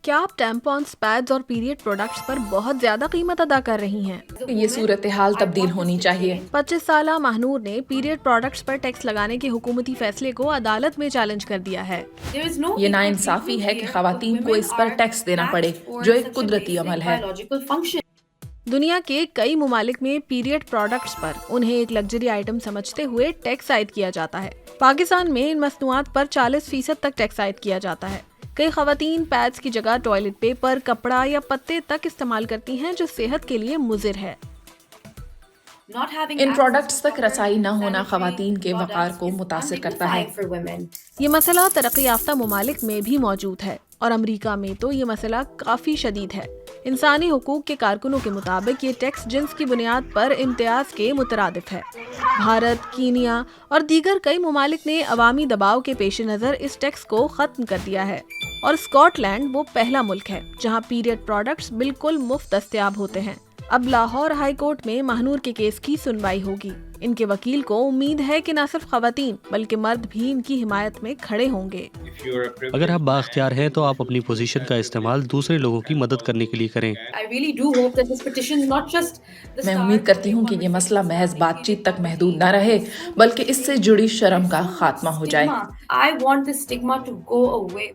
کیا آپ ٹیمپونز، پیڈز اور پیریڈ پروڈکٹس پر بہت زیادہ قیمت ادا کر رہی ہیں؟ یہ صورتحال تبدیل ہونی چاہیے۔ 25 سالہ ماہنور نے پیریڈ پروڈکٹس پر ٹیکس لگانے کے حکومتی فیصلے کو عدالت میں چیلنج کر دیا ہے۔ یہ ناانصافی ہے کہ خواتین کو اس پر ٹیکس دینا پڑے جو ایک قدرتی عمل ہے۔ دنیا کے کئی ممالک میں پیریڈ پروڈکٹس پر انہیں ایک لگژری آئٹم سمجھتے ہوئے ٹیکس عائد کیا جاتا ہے۔ پاکستان میں ان مصنوعات پر 40% تک ٹیکس عائد کیا جاتا ہے۔ کئی خواتین پیڈز کی جگہ ٹوائلٹ پیپر، کپڑا یا پتے تک استعمال کرتی ہیں جو صحت کے لیے مضر ہے۔ ان پروڈکٹس تک رسائی نہ ہونا خواتین کے وقار کو متاثر کرتا ہے۔ یہ مسئلہ ترقی یافتہ ممالک میں بھی موجود ہے اور امریکہ میں تو یہ مسئلہ کافی شدید ہے۔ انسانی حقوق کے کارکنوں کے مطابق یہ ٹیکس جنس کی بنیاد پر امتیاز کے مترادف ہے۔ بھارت، کینیا اور دیگر کئی ممالک نے عوامی دباؤ کے پیش نظر اس ٹیکس کو ختم کر دیا ہے، اور اسکاٹ لینڈ وہ پہلا ملک ہے جہاں پیریڈ پروڈکٹس بالکل مفت دستیاب ہوتے ہیں۔ اب لاہور ہائی کورٹ میں ماہنور کے کیس کی سنوائی ہوگی۔ ان کے وکیل کو امید ہے کہ نہ صرف خواتین بلکہ مرد بھی ان کی حمایت میں کھڑے ہوں گے۔ اگر آپ بااختیار ہیں تو آپ اپنی پوزیشن کا استعمال دوسرے لوگوں کی مدد کرنے کے لیے کریں۔ میں امید کرتی ہوں کہ یہ مسئلہ محض بات چیت تک محدود نہ رہے بلکہ اس سے جڑی شرم کا خاتمہ ہو جائے۔